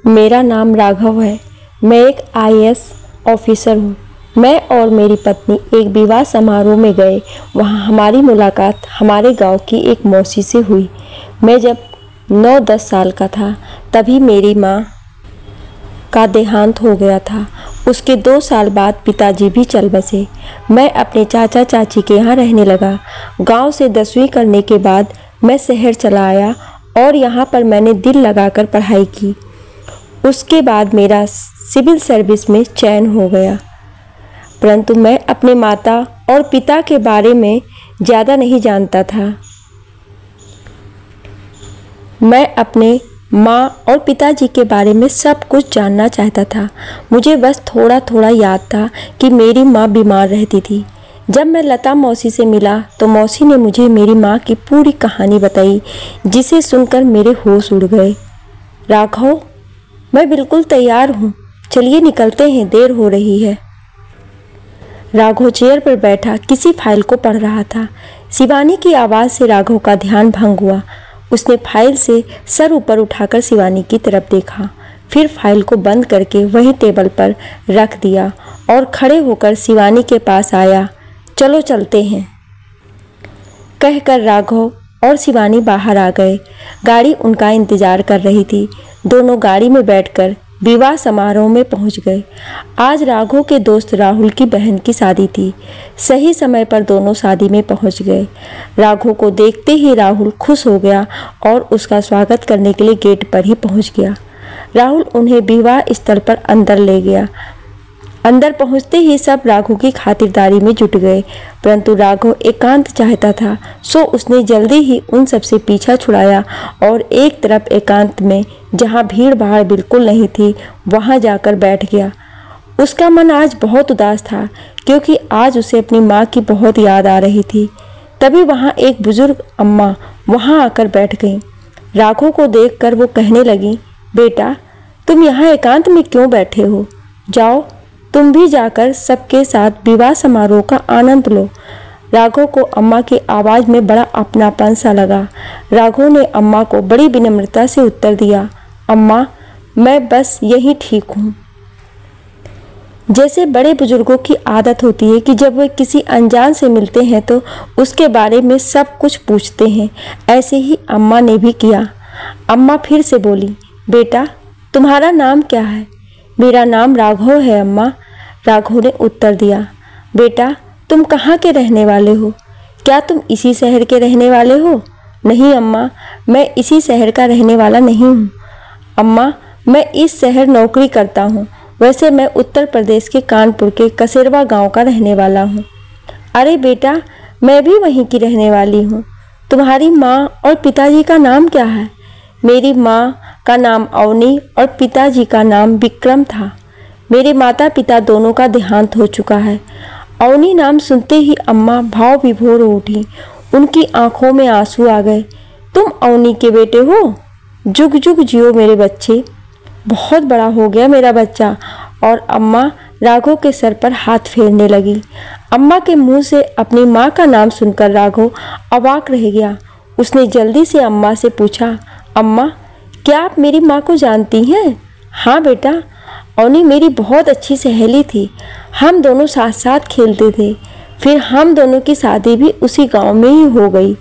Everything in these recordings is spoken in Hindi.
मेरा नाम राघव है। मैं एक आईएएस ऑफिसर हूँ। मैं और मेरी पत्नी एक विवाह समारोह में गए। वहाँ हमारी मुलाकात हमारे गांव की एक मौसी से हुई। मैं जब 9-10 साल का था तभी मेरी माँ का देहांत हो गया था। उसके 2 साल बाद पिताजी भी चल बसे। मैं अपने चाचा चाची के यहाँ रहने लगा। गांव से 10वीं करने के बाद मैं शहर चला आया और यहाँ पर मैंने दिल लगाकर पढ़ाई की। उसके बाद मेरा सिविल सर्विस में चयन हो गया, परंतु मैं अपने माता और पिता के बारे में ज़्यादा नहीं जानता था। मैं अपने माँ और पिताजी के बारे में सब कुछ जानना चाहता था। मुझे बस थोड़ा थोड़ा याद था कि मेरी माँ बीमार रहती थी। जब मैं लता मौसी से मिला तो मौसी ने मुझे मेरी माँ की पूरी कहानी बताई, जिसे सुनकर मेरे होश उड़ गए। राघव, मैं बिल्कुल तैयार हूँ, चलिए निकलते हैं, देर हो रही है। राघव चेयर पर बैठा किसी फाइल को पढ़ रहा था। शिवानी की आवाज़ से राघव का ध्यान भंग हुआ। उसने फाइल से सर ऊपर उठाकर शिवानी की तरफ देखा, फिर फाइल को बंद करके वही टेबल पर रख दिया और खड़े होकर शिवानी के पास आया। चलो चलते हैं, कहकर राघव और शिवानी बाहर आ गए। गाड़ी उनका इंतजार कर रही थी। दोनों गाड़ी में बैठकर विवाह समारोह में पहुंच गए। आज राघव के दोस्त राहुल की बहन की शादी थी। सही समय पर दोनों शादी में पहुंच गए। राघव को देखते ही राहुल खुश हो गया और उसका स्वागत करने के लिए गेट पर ही पहुंच गया। राहुल उन्हें विवाह स्थल पर अंदर ले गया। अंदर पहुंचते ही सब राघव की खातिरदारी में जुट गए, परंतु राघव एकांत चाहता था, सो उसने जल्दी ही उन सबसे पीछा छुड़ाया और एक तरफ एकांत में, जहां भीड़ भाड़ बिल्कुल नहीं थी, वहां जाकर बैठ गया। उसका मन आज बहुत उदास था, क्योंकि आज उसे अपनी माँ की बहुत याद आ रही थी। तभी वहां एक बुजुर्ग अम्मा वहां आकर बैठ गई। राघव को देखकर वो कहने लगी, बेटा, तुम यहाँ एकांत में क्यों बैठे हो? जाओ, तुम भी जाकर सबके साथ विवाह समारोह का आनंद लो। राघव को अम्मा की आवाज़ में बड़ा अपनापन सा लगा। राघव ने अम्मा को बड़ी विनम्रता से उत्तर दिया, अम्मा, मैं बस यही ठीक हूँ। जैसे बड़े बुजुर्गों की आदत होती है कि जब वे किसी अनजान से मिलते हैं तो उसके बारे में सब कुछ पूछते हैं, ऐसे ही अम्मा ने भी किया। अम्मा फिर से बोली, बेटा, तुम्हारा नाम क्या है? मेरा नाम राघव है अम्मा, राघव ने उत्तर दिया। बेटा, तुम कहाँ के रहने वाले हो? क्या तुम इसी शहर के रहने वाले हो? नहीं अम्मा, मैं इसी शहर का रहने वाला नहीं हूँ। अम्मा, मैं इस शहर नौकरी करता हूँ। वैसे मैं उत्तर प्रदेश के कानपुर के कसेरवा गांव का रहने वाला हूँ। अरे बेटा, मैं भी वहीं की रहने वाली हूँ। तुम्हारी माँ और पिताजी का नाम क्या है? मेरी माँ का नाम अवनी और पिताजी का नाम विक्रम था। मेरे माता पिता दोनों का देहांत हो चुका है। अवनी नाम सुनते ही अम्मा भाव विभोर हो उठी। उनकी आंखों में आंसू आ गए। तुम अवनी के बेटे हो? जुग जुग जियो मेरे बच्चे, बहुत बड़ा हो गया मेरा बच्चा। और अम्मा राघव के सर पर हाथ फेरने लगी। अम्मा के मुंह से अपनी माँ का नाम सुनकर राघव अवाक रह गया। उसने जल्दी से अम्मा से पूछा, अम्मा, क्या आप मेरी माँ को जानती हैं? हाँ बेटा, अवनी मेरी बहुत अच्छी सहेली थी। हम दोनों साथ साथ खेलते थे। फिर हम दोनों की शादी भी उसी गांव में ही हो गई।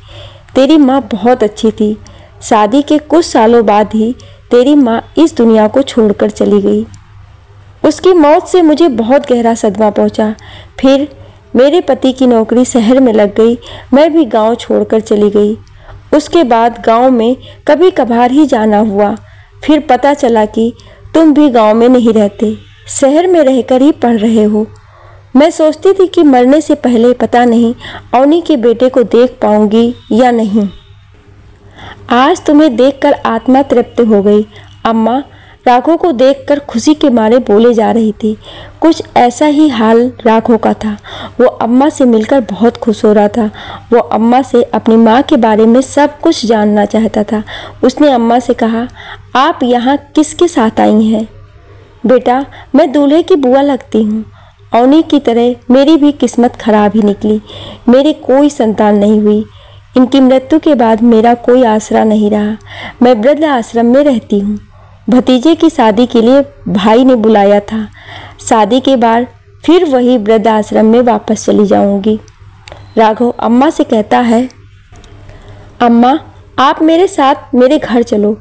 तेरी माँ बहुत अच्छी थी। शादी के कुछ सालों बाद ही तेरी माँ इस दुनिया को छोड़कर चली गई। उसकी मौत से मुझे बहुत गहरा सदमा पहुँचा। फिर मेरे पति की नौकरी शहर में लग गई। मैं भी गाँव छोड़कर चली गई। उसके बाद गांव में कभी कभार ही जाना हुआ। फिर पता चला कि तुम भी गांव में नहीं रहते, शहर में रहकर ही पढ़ रहे हो। मैं सोचती थी कि मरने से पहले पता नहीं अवनी के बेटे को देख पाऊंगी या नहीं। आज तुम्हें देखकर आत्मा तृप्त हो गई। अम्मा राघव को देखकर खुशी के मारे बोले जा रही थी। कुछ ऐसा ही हाल राघव का था। वो अम्मा से मिलकर बहुत खुश हो रहा था। वो अम्मा से अपनी माँ के बारे में सब कुछ जानना चाहता था। उसने अम्मा से कहा, आप यहाँ किसके साथ आई हैं? बेटा, मैं दूल्हे की बुआ लगती हूँ। अवनी की तरह मेरी भी किस्मत खराब ही निकली। मेरी कोई संतान नहीं हुई। इनकी मृत्यु के बाद मेरा कोई आसरा नहीं रहा। मैं वृद्ध आश्रम में रहती हूँ। भतीजे की शादी के लिए भाई ने बुलाया था। शादी के बाद फिर वही वृद्धाश्रम में वापस चली जाऊंगी। राघव अम्मा से कहता है, अम्मा आप मेरे साथ मेरे घर चलो,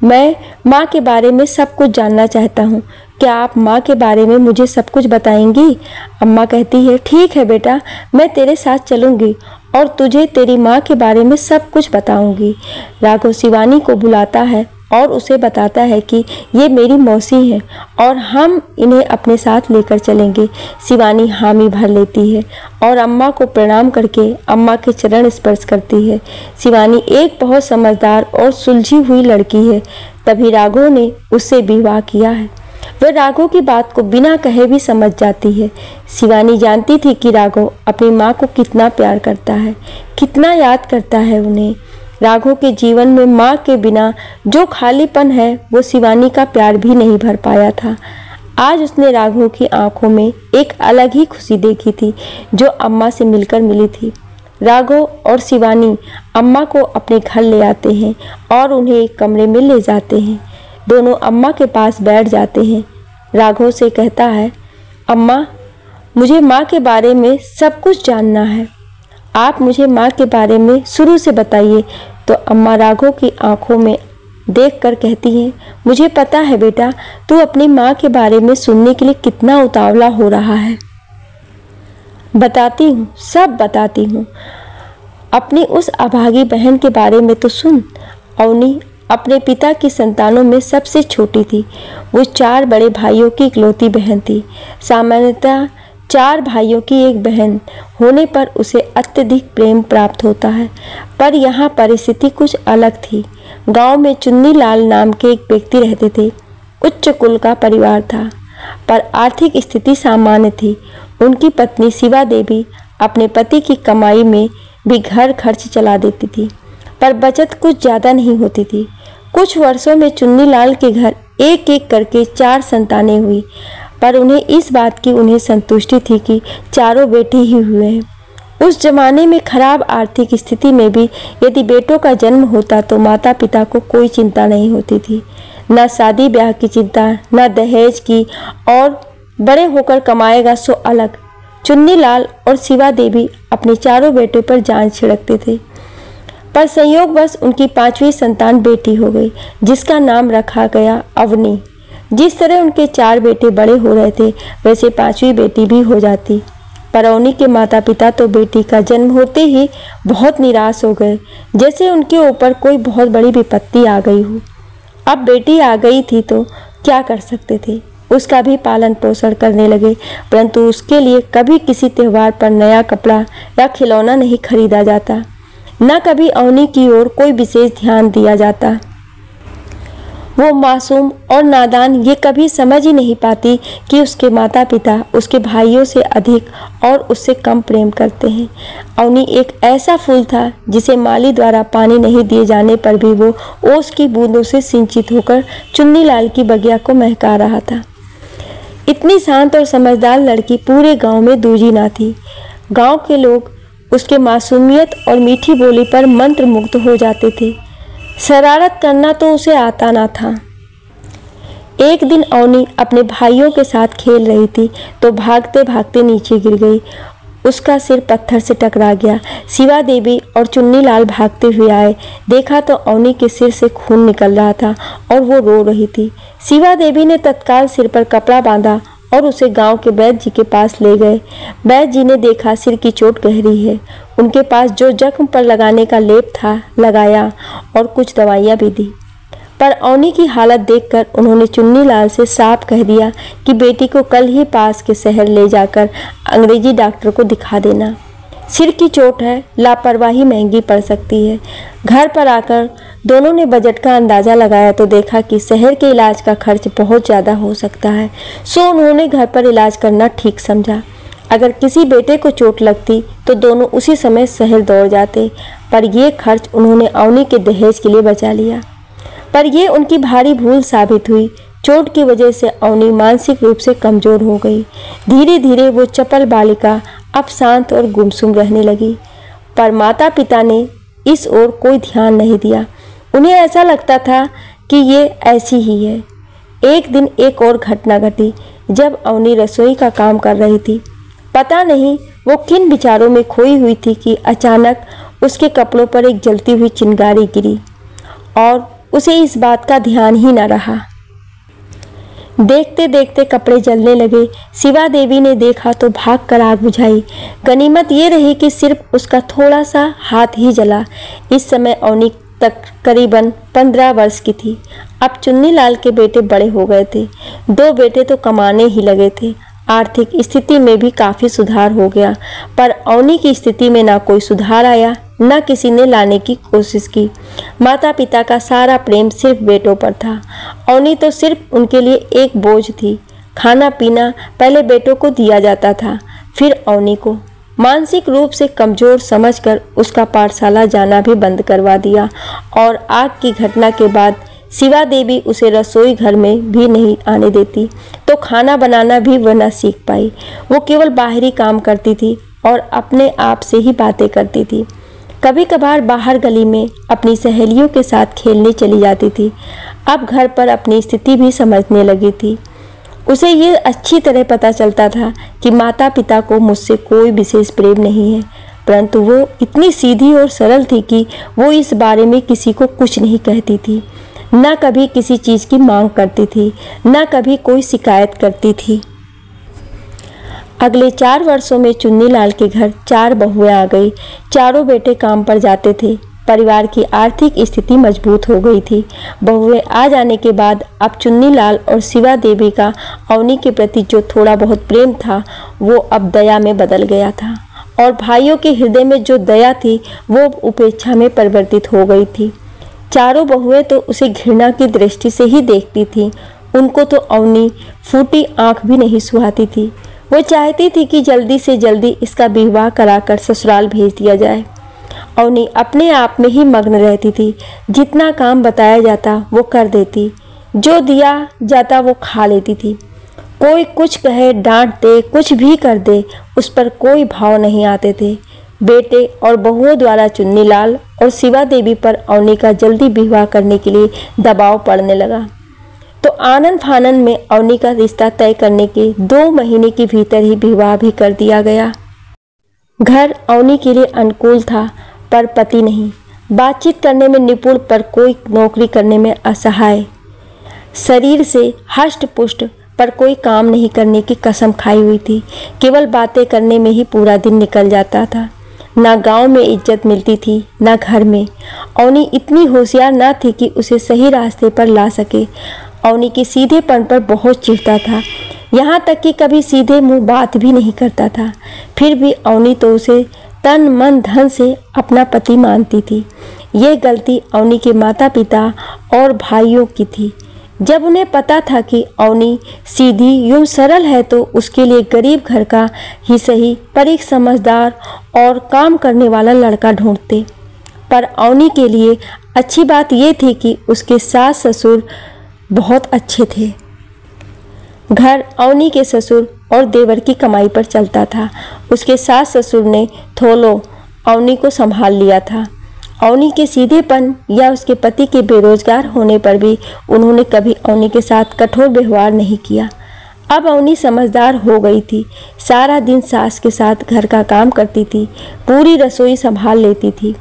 मैं माँ के बारे में सब कुछ जानना चाहता हूँ। क्या आप माँ के बारे में मुझे सब कुछ बताएंगी? अम्मा कहती है, ठीक है बेटा, मैं तेरे साथ चलूँगी और तुझे तेरी माँ के बारे में सब कुछ बताऊँगी। राघव शिवानी को बुलाता है और उसे बताता है कि ये मेरी मौसी है और हम इन्हें अपने साथ लेकर चलेंगे। शिवानी हामी भर लेती है और अम्मा को प्रणाम करके अम्मा के चरण स्पर्श करती है। शिवानी एक बहुत समझदार और सुलझी हुई लड़की है, तभी राघव ने उससे विवाह किया है। वह राघव की बात को बिना कहे भी समझ जाती है। शिवानी जानती थी कि राघव अपनी माँ को कितना प्यार करता है, कितना याद करता है उन्हें। राघव के जीवन में माँ के बिना जो खालीपन है वो शिवानी का प्यार भी नहीं भर पाया था। आज उसने राघव की आंखों में एक अलग ही खुशी देखी थी जो अम्मा से मिलकर मिली थी। राघव और शिवानी अम्मा को अपने घर ले आते हैं और उन्हें एक कमरे में ले जाते हैं। दोनों अम्मा के पास बैठ जाते हैं। राघव से कहता है, अम्मा मुझे माँ के बारे में सब कुछ जानना है, आप मुझे माँ के बारे में शुरू से बताइए। तो अम्मा राघव की आंखों में देखकर कहती हैं, मुझे पता है बेटा, तू अपनी माँ के बारे में सुनने के लिए कितना उतावला हो रहा है। बताती हूँ, सब बताती हूँ। अपनी उस अभागी बहन के बारे में तो सुन। अवनी अपने पिता की संतानों में सबसे छोटी थी। वो 4 बड़े भाइयों की इकलौती बहन थी। सामान्यतः 4 भाइयों की एक बहन होने पर उसे अत्यधिक प्रेम प्राप्त होता है, पर यहाँ परिस्थिति कुछ अलग थी। गांव में चुन्नी लाल नाम के एक व्यक्ति रहते थे। उच्च कुल का परिवार था, पर आर्थिक स्थिति सामान्य थी। उनकी पत्नी शिवा देवी अपने पति की कमाई में भी घर खर्च चला देती थी, पर बचत कुछ ज़्यादा नहीं होती थी। कुछ वर्षों में चुन्नी लाल के घर एक एक करके 4 संतानें हुई, पर उन्हें इस बात की उन्हें संतुष्टि थी कि चारों बेटे ही हुए हैं। उस जमाने में खराब आर्थिक स्थिति में भी यदि बेटों का जन्म होता तो माता पिता को कोई चिंता नहीं होती थी, न शादी ब्याह की चिंता, न दहेज की, और बड़े होकर कमाएगा सो अलग। चुन्नी लाल और शिवा देवी अपने चारों बेटों पर जान छिड़कते थे, पर संयोगवश उनकी 5वीं संतान बेटी हो गई, जिसका नाम रखा गया अवनी। जिस तरह उनके 4 बेटे बड़े हो रहे थे, वैसे 5वीं बेटी भी हो जाती। पर अवनी के माता पिता तो बेटी का जन्म होते ही बहुत निराश हो गए, जैसे उनके ऊपर कोई बहुत बड़ी विपत्ति आ गई हो। अब बेटी आ गई थी तो क्या कर सकते थे, उसका भी पालन पोषण करने लगे, परंतु उसके लिए कभी किसी त्यौहार पर नया कपड़ा या खिलौना नहीं खरीदा जाता, न कभी अवनी की ओर कोई विशेष ध्यान दिया जाता। वो मासूम और नादान ये कभी समझ ही नहीं पाती कि उसके माता पिता उसके भाइयों से अधिक और उससे कम प्रेम करते हैं। अवनी एक ऐसा फूल था जिसे माली द्वारा पानी नहीं दिए जाने पर भी वो ओस की बूंदों से सिंचित होकर चुन्नी लाल की बगिया को महका रहा था। इतनी शांत और समझदार लड़की पूरे गांव में दूजी ना थी। गांव के लोग उसके मासूमियत और मीठी बोली पर मंत्रमुग्ध हो जाते थे। शरारत करना तो उसे आता ना था। एक दिन अवनी अपने भाइयों के साथ खेल रही थी तो भागते भागते नीचे गिर गई। उसका सिर पत्थर से टकरा गया। शिवा देवी और चुन्नी लाल भागते हुए आए। देखा तो अवनी के सिर से खून निकल रहा था और वो रो रही थी। शिवा देवी ने तत्काल सिर पर कपड़ा बांधा और उसे गांव के वैद्य जी के पास ले गए। वैद्य जी ने देखा सिर की चोट गहरी है। उनके पास जो जख्म पर लगाने का लेप था लगाया और कुछ दवाइयाँ भी दी, पर अवनी की हालत देखकर उन्होंने चुन्नी लाल से साफ कह दिया कि बेटी को कल ही पास के शहर ले जाकर अंग्रेजी डॉक्टर को दिखा देना। सिर की चोट है, लापरवाही महंगी पड़ सकती है। घर पर आकर दोनों ने बजट का अंदाज़ा लगाया तो देखा कि शहर के इलाज का खर्च बहुत ज़्यादा हो सकता है, सो उन्होंने घर पर इलाज करना ठीक समझा। अगर किसी बेटे को चोट लगती तो दोनों उसी समय शहर दौड़ जाते, पर यह खर्च उन्होंने अवनी के दहेज के लिए बचा लिया। पर यह उनकी भारी भूल साबित हुई। चोट की वजह से अवनी मानसिक रूप से कमज़ोर हो गई। धीरे धीरे वो चपल बालिका अब शांत और गुमसुम रहने लगी। पर माता पिता ने इस ओर कोई ध्यान नहीं दिया। उन्हें ऐसा लगता था कि ये ऐसी ही है, एक दिन एक और घटना घटी जब अवनी रसोई का काम कर रही थी। पता नहीं वो किन विचारों में खोई हुई थी कि अचानक उसके कपड़ों पर एक जलती हुई चिंगारी गिरी और उसे इस बात का ध्यान ही न रहा। देखते देखते कपड़े जलने लगे। शिवा देवी ने देखा तो भागकर आग बुझाई। गनीमत ये रही कि सिर्फ उसका थोड़ा सा हाथ ही जला। इस समय अवनी तक करीबन 15 वर्ष की थी। अब चुन्नीलाल के बेटे बड़े हो गए थे। 2 बेटे तो कमाने ही लगे थे। आर्थिक स्थिति में भी काफ़ी सुधार हो गया, पर अवनी की स्थिति में ना कोई सुधार आया, न किसी ने लाने की कोशिश की। माता पिता का सारा प्रेम सिर्फ बेटों पर था। अवनी तो सिर्फ उनके लिए एक बोझ थी। खाना पीना पहले बेटों को दिया जाता था, फिर अवनी को। मानसिक रूप से कमज़ोर समझकर उसका पाठशाला जाना भी बंद करवा दिया और आग की घटना के बाद शिवा देवी उसे रसोई घर में भी नहीं आने देती, तो खाना बनाना भी वह न सीख पाई। वो केवल बाहरी काम करती थी और अपने आप से ही बातें करती थी। कभी कभार बाहर गली में अपनी सहेलियों के साथ खेलने चली जाती थी। अब घर पर अपनी स्थिति भी समझने लगी थी। उसे ये अच्छी तरह पता चलता था कि माता पिता को मुझसे कोई विशेष प्रेम नहीं है, परंतु वो इतनी सीधी और सरल थी कि वो इस बारे में किसी को कुछ नहीं कहती थी। न कभी किसी चीज़ की मांग करती थी, न कभी कोई शिकायत करती थी। अगले 4 वर्षों में चुन्नीलाल के घर 4 बहुएं आ गई। चारों बेटे काम पर जाते थे। परिवार की आर्थिक स्थिति मजबूत हो गई थी। बहुएं आ जाने के बाद अब चुन्नीलाल और शिवा देवी का अवनी के प्रति जो थोड़ा बहुत प्रेम था, वो अब दया में बदल गया था और भाइयों के हृदय में जो दया थी वो उपेक्षा में परिवर्तित हो गई थी। चारों बहुएं तो उसे घृणा की दृष्टि से ही देखती थी। उनको तो अवनी फूटी आंख भी नहीं सुहाती थी। वो चाहती थी कि जल्दी से जल्दी इसका विवाह कराकर ससुराल भेज दिया जाए। अवनी अपने आप में ही मग्न रहती थी। जितना काम बताया जाता वो कर देती, जो दिया जाता वो खा लेती थी। कोई कुछ कहे, डांट दे, कुछ भी कर दे, उस पर कोई भाव नहीं आते थे। बेटे और बहुओं द्वारा चुन्नीलाल और शिवा देवी पर अवनी का जल्दी विवाह करने के लिए दबाव पड़ने लगा, तो आनन फानन में अवनी का रिश्ता तय करने के 2 महीने के भीतर ही विवाह भी कर दिया गया। घर अवनी के लिए अनुकूल था, पर पति नहीं। बातचीत करने में निपुण, पर कोई नौकरी करने में असहाय। शरीर से हष्ट पुष्ट, पर कोई काम नहीं करने की कसम खाई हुई थी। केवल बातें करने में ही पूरा दिन निकल जाता था। ना गांव में इज्जत मिलती थी, ना घर में। अवनी इतनी होशियार ना थी कि उसे सही रास्ते पर ला सके। अवनी के सीधेपन पर बहुत चिढ़ता था, यहाँ तक कि कभी सीधे मुंह बात भी नहीं करता था। फिर भी अवनी तो उसे तन मन धन से अपना पति मानती थी। ये गलती अवनी के माता पिता और भाइयों की थी। जब उन्हें पता था कि अवनी सीधी यूं सरल है, तो उसके लिए गरीब घर का ही सही पर एक समझदार और काम करने वाला लड़का ढूंढते। पर अवनी के लिए अच्छी बात यह थी कि उसके सास ससुर बहुत अच्छे थे। घर अवनी के ससुर और देवर की कमाई पर चलता था। उसके सास ससुर ने थोलो अवनी को संभाल लिया था। अवनी के सीधेपन या उसके पति के बेरोजगार होने पर भी उन्होंने कभी अवनी के साथ कठोर व्यवहार नहीं किया। अब अवनी समझदार हो गई थी। सारा दिन सास के साथ घर का काम करती थी, पूरी रसोई संभाल लेती थी।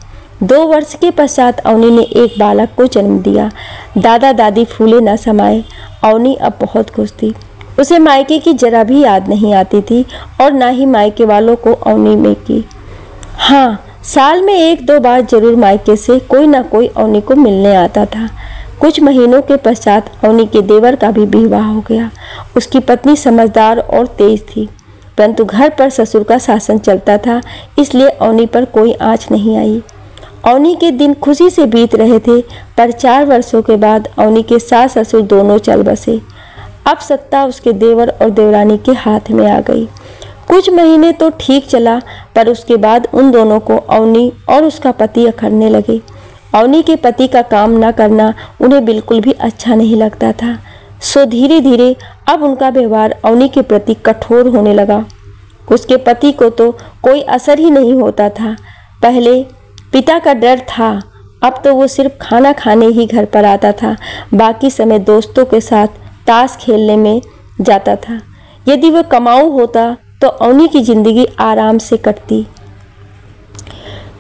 2 वर्ष के पश्चात अवनी ने एक बालक को जन्म दिया। दादा दादी फूले न समाये। अवनी अब बहुत खुश थी। उसे मायके की जरा भी याद नहीं आती थी और ना ही मायके वालों को अवनी में की। हाँ, साल में 1-2 बार जरूर मायके से कोई ना कोई अवनी को मिलने आता था। कुछ महीनों के पश्चात अवनी के देवर का भी विवाह हो गया। उसकी पत्नी समझदार और तेज थी, परंतु घर पर ससुर का शासन चलता था, इसलिए अवनी पर कोई आँच नहीं आई। अवनी के दिन खुशी से बीत रहे थे, पर 4 वर्षों के बाद अवनी के सास ससुर दोनों चल बसे। अब सत्ता उसके देवर और देवरानी के हाथ में आ गई। कुछ महीने तो ठीक चला, पर उसके बाद उन दोनों को अवनी और उसका पति अखरने लगे। अवनी के पति का काम न करना उन्हें बिल्कुल भी अच्छा नहीं लगता था, सो धीरे धीरे अब उनका व्यवहार अवनी के प्रति कठोर होने लगा। उसके पति को तो कोई असर ही नहीं होता था। पहले पिता का डर था, अब तो वो सिर्फ खाना खाने ही घर पर आता था। बाकी समय दोस्तों के साथ ताश खेलने में जाता था। यदि वह कमाऊ होता तो अवनी की जिंदगी आराम से कटती।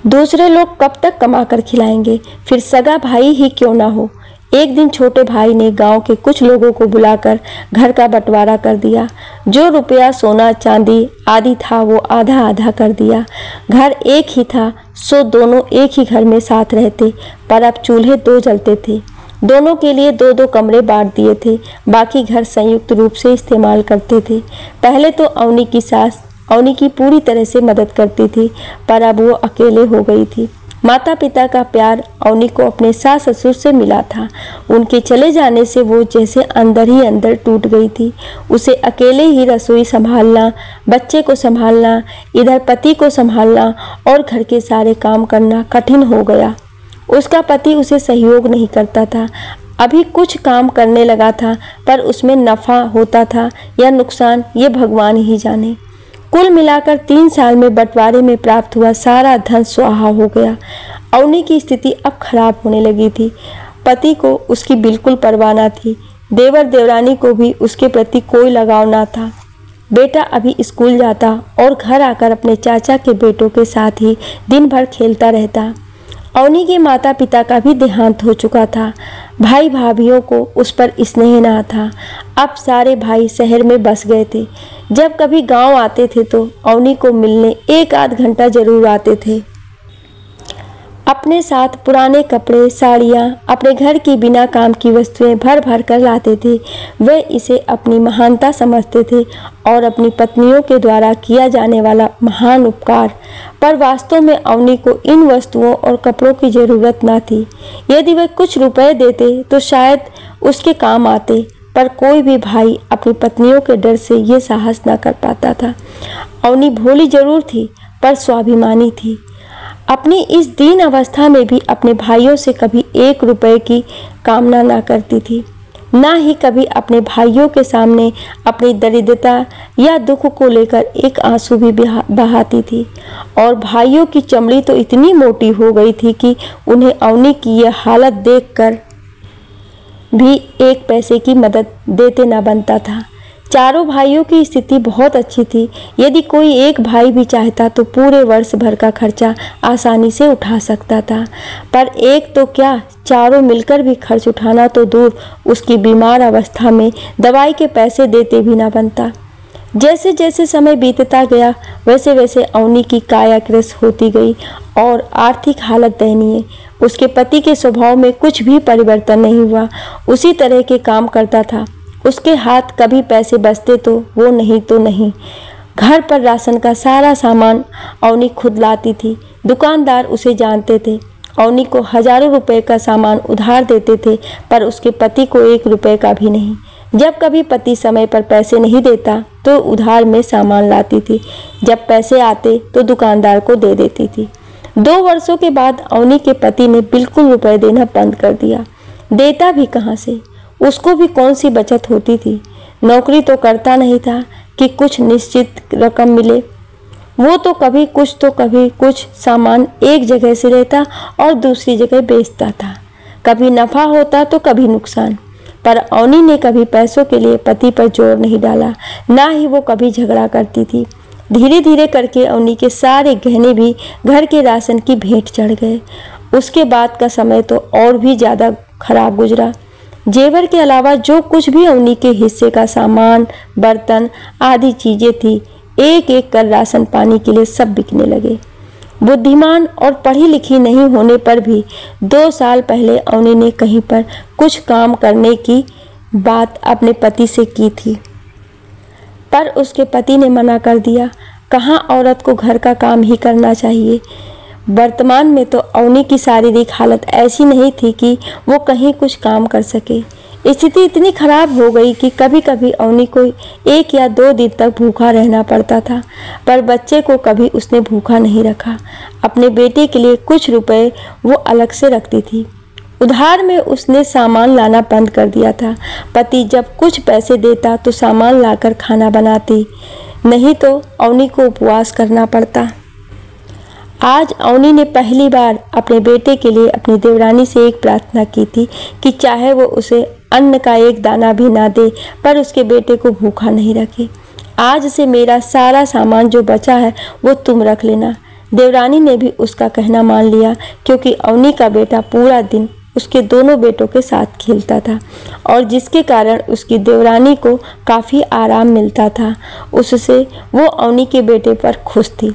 दूसरे लोग कब तक कमा कर खिलाएंगे, फिर सगा भाई ही क्यों ना हो। एक दिन छोटे भाई ने गांव के कुछ लोगों को बुलाकर घर का बंटवारा कर दिया। जो रुपया सोना चांदी आदि था वो आधा आधा कर दिया। घर एक ही था, सो दोनों एक ही घर में साथ रहते, पर अब चूल्हे दो जलते थे। दोनों के लिए दो दो कमरे बांट दिए थे, बाकी घर संयुक्त रूप से इस्तेमाल करते थे। पहले तो अवनी की सास अवनी की पूरी तरह से मदद करती थी, पर अब वो अकेले हो गई थी। माता पिता का प्यार अवनी को अपने सास ससुर से मिला था। उनके चले जाने से वो जैसे अंदर ही अंदर टूट गई थी। उसे अकेले ही रसोई संभालना, बच्चे को संभालना, इधर पति को संभालना और घर के सारे काम करना कठिन हो गया। उसका पति उसे सहयोग नहीं करता था। अभी कुछ काम करने लगा था, पर उसमें नफ़ा होता था या नुकसान ये भगवान ही जाने। कुल मिलाकर 3 साल में बंटवारे में प्राप्त हुआ सारा धन स्वाहा हो गया। अवनी की स्थिति अब खराब होने लगी थी। पति को उसकी बिल्कुल परवाह न थी। देवर देवरानी को भी उसके प्रति कोई लगाव न था। बेटा अभी स्कूल जाता और घर आकर अपने चाचा के बेटों के साथ ही दिन भर खेलता रहता। अवनी के माता पिता का भी देहांत हो चुका था। भाई भाभियों को उस पर स्नेह न था। अब सारे भाई शहर में बस गए थे। जब कभी गांव आते थे तो अवनी को मिलने 1 आध घंटा जरूर आते थे। अपने साथ पुराने कपड़े, साड़ियाँ, अपने घर की बिना काम की वस्तुएं भर भर कर लाते थे। वे इसे अपनी महानता समझते थे और अपनी पत्नियों के द्वारा किया जाने वाला महान उपकार। पर वास्तव में अवनी को इन वस्तुओं और कपड़ों की ज़रूरत न थी। यदि वे कुछ रुपए देते तो शायद उसके काम आते, पर कोई भी भाई अपनी पत्नियों के डर से ये साहस न कर पाता था। अवनी भोली जरूर थी, पर स्वाभिमानी थी। अपनी इस दीन अवस्था में भी अपने भाइयों से कभी 1 रुपए की कामना ना करती थी। ना ही कभी अपने भाइयों के सामने अपनी दरिद्रता या दुख को लेकर एक आंसू भी बहाती थी। और भाइयों की चमड़ी तो इतनी मोटी हो गई थी कि उन्हें अवनी की यह हालत देखकर भी 1 पैसे की मदद देते न बनता था। चारों भाइयों की स्थिति बहुत अच्छी थी। यदि कोई एक भाई भी चाहता तो पूरे वर्ष भर का खर्चा आसानी से उठा सकता था, पर एक तो क्या, चारों मिलकर भी खर्च उठाना तो दूर, उसकी बीमार अवस्था में दवाई के पैसे देते भी ना बनता। जैसे जैसे समय बीतता गया वैसे वैसे अवनी की काया कृश होती गई और आर्थिक हालत दयनीय। उसके पति के स्वभाव में कुछ भी परिवर्तन नहीं हुआ। उसी तरह के काम करता था। उसके हाथ कभी पैसे बचते तो वो नहीं तो नहीं। घर पर राशन का सारा सामान अवनी खुद लाती थी। दुकानदार उसे जानते थे। अवनी को हजारों रुपए का सामान उधार देते थे, पर उसके पति को 1 रुपए का भी नहीं। जब कभी पति समय पर पैसे नहीं देता तो उधार में सामान लाती थी। जब पैसे आते तो दुकानदार को दे देती थी। 2 वर्षों के बाद अवनी के पति ने बिल्कुल रुपए देना बंद कर दिया। देता भी कहाँ से? उसको भी कौन सी बचत होती थी। नौकरी तो करता नहीं था कि कुछ निश्चित रकम मिले। वो तो कभी कुछ सामान एक जगह से लेता और दूसरी जगह बेचता था। कभी नफ़ा होता तो कभी नुकसान। पर अवनी ने कभी पैसों के लिए पति पर जोर नहीं डाला, ना ही वो कभी झगड़ा करती थी। धीरे धीरे करके अवनी के सारे गहने भी घर के राशन की भेंट चढ़ गए। उसके बाद का समय तो और भी ज़्यादा खराब गुजरा। जेवर के अलावा जो कुछ भी अवनी के हिस्से का सामान, बर्तन आदि चीजें थी, एक एक कर राशन पानी के लिए सब बिकने लगे। बुद्धिमान और पढ़ी लिखी नहीं होने पर भी 2 साल पहले अवनी ने कहीं पर कुछ काम करने की बात अपने पति से की थी, पर उसके पति ने मना कर दिया। कहाँ औरत को घर का काम ही करना चाहिए। वर्तमान में तो अवनी की शारीरिक हालत ऐसी नहीं थी कि वो कहीं कुछ काम कर सके। स्थिति इतनी खराब हो गई कि कभी कभी अवनी को 1 या 2 दिन तक भूखा रहना पड़ता था, पर बच्चे को कभी उसने भूखा नहीं रखा। अपने बेटे के लिए कुछ रुपए वो अलग से रखती थी। उधार में उसने सामान लाना बंद कर दिया था। पति जब कुछ पैसे देता तो सामान लाकर खाना बनाती, नहीं तो अवनी को उपवास करना पड़ता। आज अवनी ने पहली बार अपने बेटे के लिए अपनी देवरानी से एक प्रार्थना की थी कि चाहे वो उसे अन्न का एक दाना भी ना दे, पर उसके बेटे को भूखा नहीं रखे। आज से मेरा सारा सामान जो बचा है वो तुम रख लेना। देवरानी ने भी उसका कहना मान लिया, क्योंकि अवनी का बेटा पूरा दिन उसके दोनों बेटों के साथ खेलता था और जिसके कारण उसकी देवरानी को काफ़ी आराम मिलता था। उससे वो अवनी के बेटे पर खुश थी।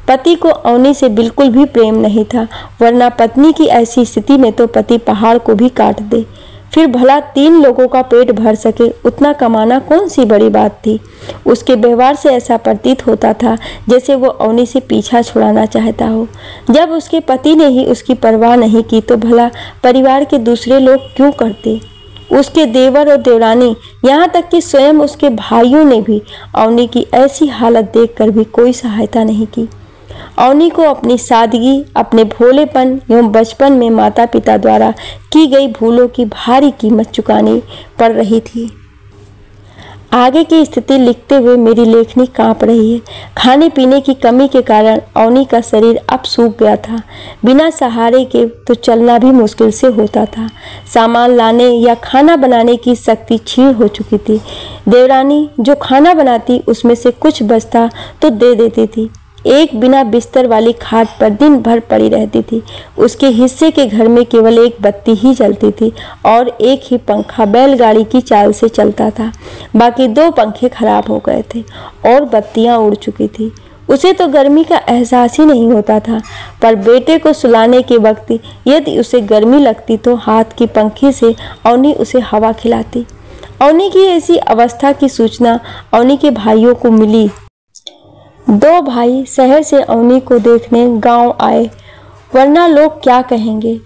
पति को अवनी से बिल्कुल भी प्रेम नहीं था, वरना पत्नी की ऐसी स्थिति में तो पति पहाड़ को भी काट दे। फिर भला 3 लोगों का पेट भर सके उतना कमाना कौन सी बड़ी बात थी। उसके व्यवहार से ऐसा प्रतीत होता था जैसे वो अवनी से पीछा छुड़ाना चाहता हो। जब उसके पति ने ही उसकी परवाह नहीं की तो भला परिवार के दूसरे लोग क्यों करते। उसके देवर और देवरानी, यहाँ तक कि स्वयं उसके भाइयों ने भी अवनी की ऐसी हालत देखकर भी कोई सहायता नहीं की। अवनी को अपनी सादगी, अपने भोलेपन एवं बचपन में माता पिता द्वारा की गई भूलों की भारी कीमत चुकानी पड़ रही थी। आगे की स्थिति लिखते हुए मेरी लेखनी कांप रही है। खाने पीने की कमी के कारण अवनी का शरीर अब सूख गया था। बिना सहारे के तो चलना भी मुश्किल से होता था। सामान लाने या खाना बनाने की शक्ति क्षीण हो चुकी थी। देवरानी जो खाना बनाती उसमें से कुछ बचता तो दे देती थी। एक बिना बिस्तर वाली खाट पर दिन भर पड़ी रहती थी। उसके हिस्से के घर में केवल एक बत्ती ही जलती थी और एक ही पंखा बैलगाड़ी की चाल से चलता था। बाकी 2 पंखे खराब हो गए थे और बत्तियां उड़ चुकी थी। उसे तो गर्मी का एहसास ही नहीं होता था, पर बेटे को सुलाने के वक्त यदि उसे गर्मी लगती तो हाथ की पंखी से अवनी उसे हवा खिलाती। अवनी की ऐसी अवस्था की सूचना अवनी के भाइयों को मिली। 2 भाई शहर से अवनी को देखने गांव आए, वरना लोग क्या कहेंगे।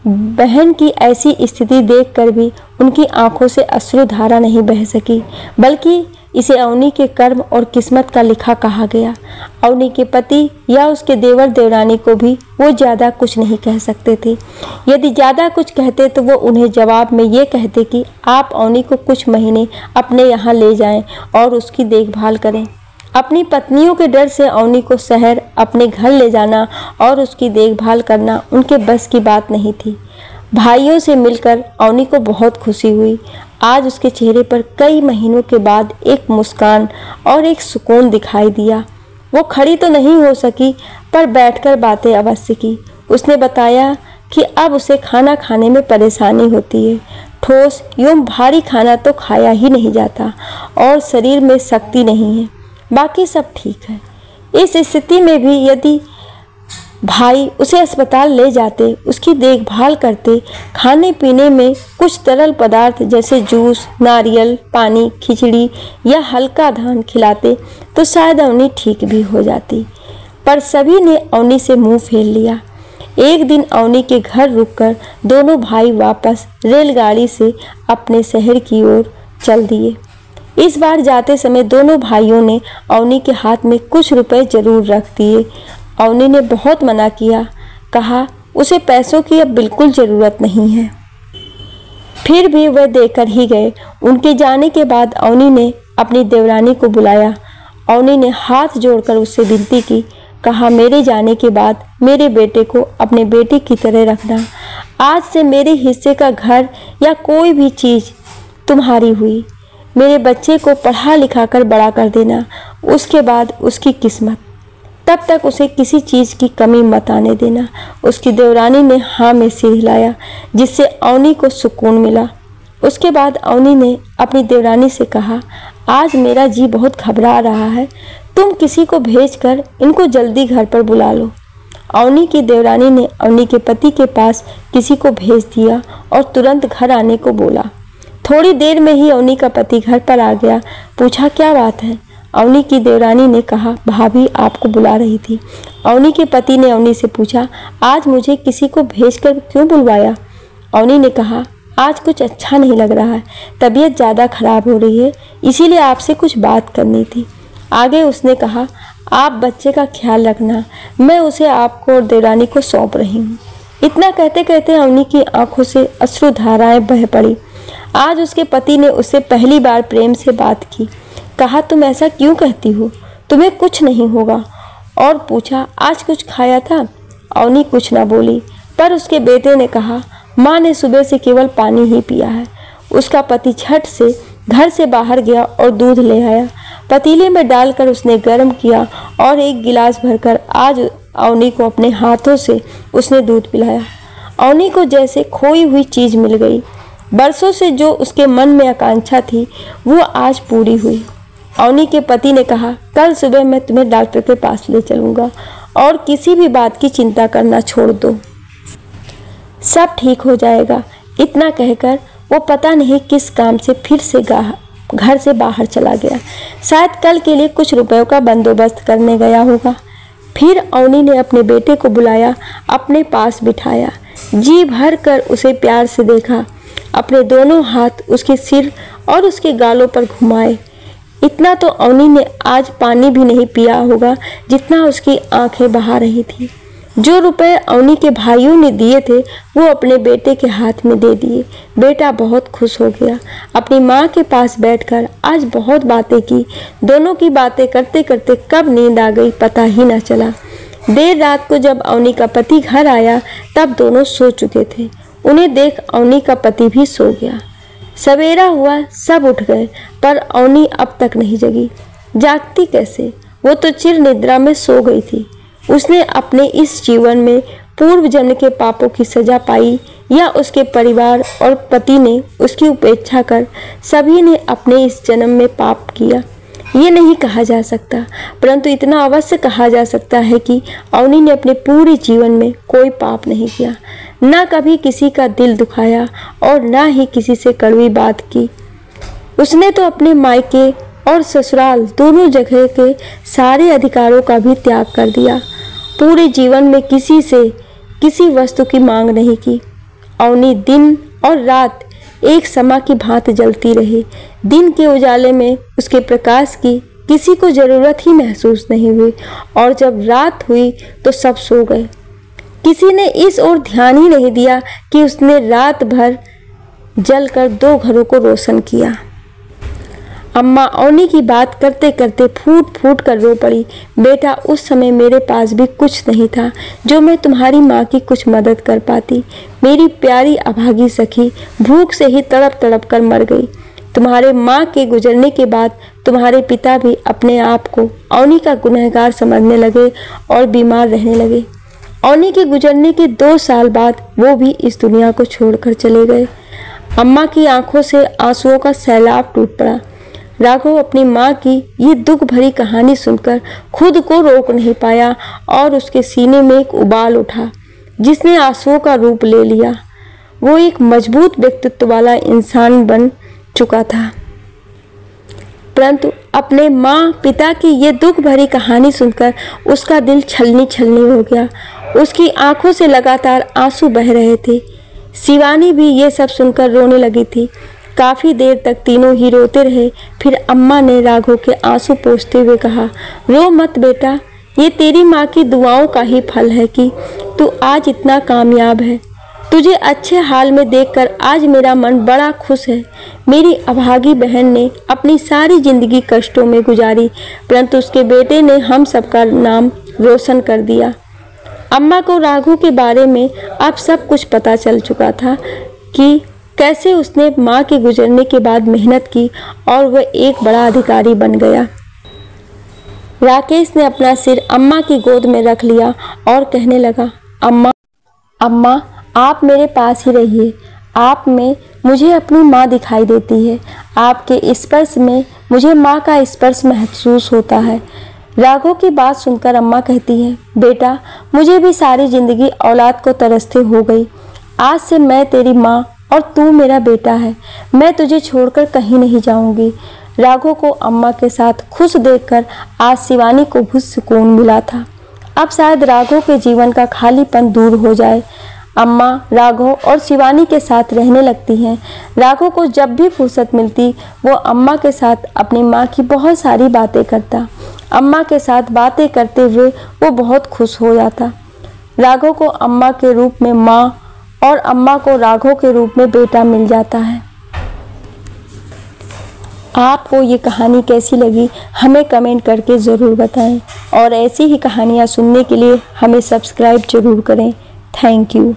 बहन की ऐसी स्थिति देखकर भी उनकी आंखों से अश्रुधारा नहीं बह सकी, बल्कि इसे अवनी के कर्म और किस्मत का लिखा कहा गया। अवनी के पति या उसके देवर देवरानी को भी वो ज़्यादा कुछ नहीं कह सकते थे। यदि ज़्यादा कुछ कहते तो वो उन्हें जवाब में ये कहते कि आप अवनी को कुछ महीने अपने यहाँ ले जाएं और उसकी देखभाल करें। अपनी पत्नियों के डर से अवनी को शहर अपने घर ले जाना और उसकी देखभाल करना उनके बस की बात नहीं थी। भाइयों से मिलकर अवनी को बहुत खुशी हुई। आज उसके चेहरे पर कई महीनों के बाद एक मुस्कान और एक सुकून दिखाई दिया। वो खड़ी तो नहीं हो सकी, पर बैठकर बातें अवश्य की। उसने बताया कि अब उसे खाना खाने में परेशानी होती है। ठोस एवं भारी खाना तो खाया ही नहीं जाता और शरीर में शक्ति नहीं है। बाकी सब ठीक है। इस स्थिति में भी यदि भाई उसे अस्पताल ले जाते, उसकी देखभाल करते, खाने पीने में कुछ तरल पदार्थ जैसे जूस, नारियल पानी, खिचड़ी या हल्का धान खिलाते तो शायद अवनी ठीक भी हो जाती। पर सभी ने अवनी से मुंह फेर लिया। एक दिन अवनी के घर रुककर दोनों भाई वापस रेलगाड़ी से अपने शहर की ओर चल दिए। इस बार जाते समय दोनों भाइयों ने अवनी के हाथ में कुछ रुपए जरूर रख दिए। अवनी ने बहुत मना किया, कहा उसे पैसों की अब बिल्कुल ज़रूरत नहीं है। फिर भी वह देकर ही गए। उनके जाने के बाद अवनी ने अपनी देवरानी को बुलाया। अवनी ने हाथ जोड़कर उससे विनती की, कहा मेरे जाने के बाद मेरे बेटे को अपने बेटे की तरह रखना। आज से मेरे हिस्से का घर या कोई भी चीज़ तुम्हारी हुई। मेरे बच्चे को पढ़ा लिखा कर बड़ा कर देना, उसके बाद उसकी किस्मत, तब तक उसे किसी चीज़ की कमी मत आने देना। उसकी देवरानी ने हाँ में सिर हिलाया, जिससे अवनी को सुकून मिला। उसके बाद अवनी ने अपनी देवरानी से कहा, आज मेरा जी बहुत घबरा रहा है, तुम किसी को भेजकर इनको जल्दी घर पर बुला लो। अवनी की देवरानी ने अवनी के पति के पास किसी को भेज दिया और तुरंत घर आने को बोला। थोड़ी देर में ही अवनी का पति घर पर आ गया। पूछा क्या बात है। अवनी की देवरानी ने कहा, भाभी आपको बुला रही थी। अवनी के पति ने अवनी से पूछा, आज मुझे किसी को भेजकर क्यों बुलवाया। अवनी ने कहा, आज कुछ अच्छा नहीं लग रहा है, तबीयत ज़्यादा खराब हो रही है, इसीलिए आपसे कुछ बात करनी थी। आगे उसने कहा, आप बच्चे का ख्याल रखना, मैं उसे आपको और देवरानी को सौंप रही हूँ। इतना कहते कहते अवनी की आंखों से अश्रुधाराएं बह पड़ी। आज उसके पति ने उससे पहली बार प्रेम से बात की। कहा, तुम ऐसा क्यों कहती हो, तुम्हें कुछ नहीं होगा। और पूछा, आज कुछ खाया था? अवनी कुछ ना बोली, पर उसके बेटे ने कहा, माँ ने सुबह से केवल पानी ही पिया है। उसका पति झट से घर से बाहर गया और दूध ले आया। पतीले में डालकर उसने गर्म किया और एक गिलास भरकर आज अवनी को अपने हाथों से उसने दूध पिलाया। अवनी को जैसे खोई हुई चीज मिल गई। बरसों से जो उसके मन में आकांक्षा थी वो आज पूरी हुई। अवनी के पति ने कहा, कल सुबह मैं तुम्हें डॉक्टर के पास ले चलूंगा और किसी भी बात की चिंता करना छोड़ दो, सब ठीक हो जाएगा। इतना कहकर वो पता नहीं किस काम से फिर से घर से बाहर चला गया। शायद कल के लिए कुछ रुपयों का बंदोबस्त करने गया होगा। फिर अवनी ने अपने बेटे को बुलाया, अपने पास बिठाया, जी भर कर उसे प्यार से देखा, अपने दोनों हाथ उसके सिर और उसके गालों पर घुमाए। इतना तो अवनी ने आज पानी भी नहीं पिया होगा जितना उसकी आंखें बहा रही थी। जो रुपए अवनी के भाइयों ने दिए थे वो अपने बेटे के हाथ में दे दिए। बेटा बहुत खुश हो गया। अपनी माँ के पास बैठकर आज बहुत बातें की। दोनों की बातें करते करते कब नींद आ गई पता ही न चला। देर रात को जब अवनी का पति घर आया तब दोनों सो चुके थे। उन्हें देख अवनी का पति भी सो गया। सवेरा हुआ, सब उठ गए, पर अवनी अब तक नहीं जगी। जागती कैसे? वो तो चिर निद्रा में सो गई थी। उसने अपने इस जीवन में पूर्व जन्म के पापों की सजा पाई या उसके परिवार और पति ने उसकी उपेक्षा कर सभी ने अपने इस जन्म में पाप किया, ये नहीं कहा जा सकता, परंतु इतना अवश्य कहा जा सकता है कि अवनी ने अपने पूरे जीवन में कोई पाप नहीं किया, ना कभी किसी का दिल दुखाया और ना ही किसी से कड़वी बात की। उसने तो अपने मायके और ससुराल दोनों जगह के सारे अधिकारों का भी त्याग कर दिया। पूरे जीवन में किसी से किसी वस्तु की मांग नहीं की। अवनी दिन और रात एक समा की भांति जलती रही। दिन के उजाले में उसके प्रकाश की किसी को जरूरत ही महसूस नहीं हुई और जब रात हुई तो सब सो गए। किसी ने इस ओर ध्यान ही नहीं दिया कि उसने रात भर जलकर 2 घरों को रोशन किया। अम्मा अवनी की बात करते करते फूट फूट कर रो पड़ी। बेटा, उस समय मेरे पास भी कुछ नहीं था जो मैं तुम्हारी माँ की कुछ मदद कर पाती। मेरी प्यारी अभागी सखी भूख से ही तड़प तड़प कर मर गई। तुम्हारे माँ के गुजरने के बाद तुम्हारे पिता भी अपने आप को अवनी का गुनहगार समझने लगे और बीमार रहने लगे। अवनी के गुजरने के 2 साल बाद वो भी इस दुनिया को छोड़कर चले गए। अम्मा की आंखों से आंसुओं का सैलाब टूट पड़ा। राघव अपनी माँ की ये दुख भरी कहानी सुनकर खुद को रोक नहीं पाया और उसके सीने में एक उबाल उठा जिसने आंसुओं का रूप ले लिया। वो एक मजबूत व्यक्तित्व वाला इंसान बन चुका था, परंतु अपने माँ पिता की ये दुख भरी कहानी सुनकर उसका दिल छलनी छलनी हो गया। उसकी आंखों से लगातार आंसू बह रहे थे। शिवानी भी ये सब सुनकर रोने लगी थी। काफ़ी देर तक तीनों ही रोते रहे। फिर अम्मा ने राघव के आंसू पोंछते हुए कहा, रो मत बेटा, ये तेरी माँ की दुआओं का ही फल है कि तू आज इतना कामयाब है। तुझे अच्छे हाल में देखकर आज मेरा मन बड़ा खुश है। मेरी अभागी बहन ने अपनी सारी जिंदगी कष्टों में गुजारी, परंतु उसके बेटे ने हम सबका नाम रोशन कर दिया। अम्मा को राघव के बारे में अब सब कुछ पता चल चुका था कि कैसे उसने माँ के गुजरने के बाद मेहनत की और वह एक बड़ा अधिकारी बन गया। राकेश ने अपना सिर अम्मा की गोद में रख लिया और कहने लगा, अम्मा आप मेरे पास ही रहिए। आप में मुझे अपनी माँ दिखाई देती है। आपके स्पर्श में मुझे माँ का स्पर्श महसूस होता है। राघव की बात सुनकर अम्मा कहती है, बेटा, मुझे भी सारी जिंदगी औलाद को तरसते हो गई। आज से मैं तेरी माँ और तू मेरा बेटा है। मैं तुझे छोड़कर कहीं नहीं जाऊंगी। राघव को अम्मा के साथ खुश देखकर आज शिवानी को भी सुकून मिला था। अब शायद राघव के जीवन का खालीपन दूर हो जाए। अम्मा राघव और शिवानी के साथ रहने लगती हैं। राघव को जब भी फुर्सत मिलती वो अम्मा के साथ अपनी माँ की बहुत सारी बातें करता। अम्मा के साथ बातें करते हुए वो बहुत खुश हो जाता। राघव को अम्मा के रूप में माँ और अम्मा को राघव के रूप में बेटा मिल जाता है। आपको ये कहानी कैसी लगी हमें कमेंट करके ज़रूर बताएं और ऐसी ही कहानियाँ सुनने के लिए हमें सब्सक्राइब ज़रूर करें। Thank you.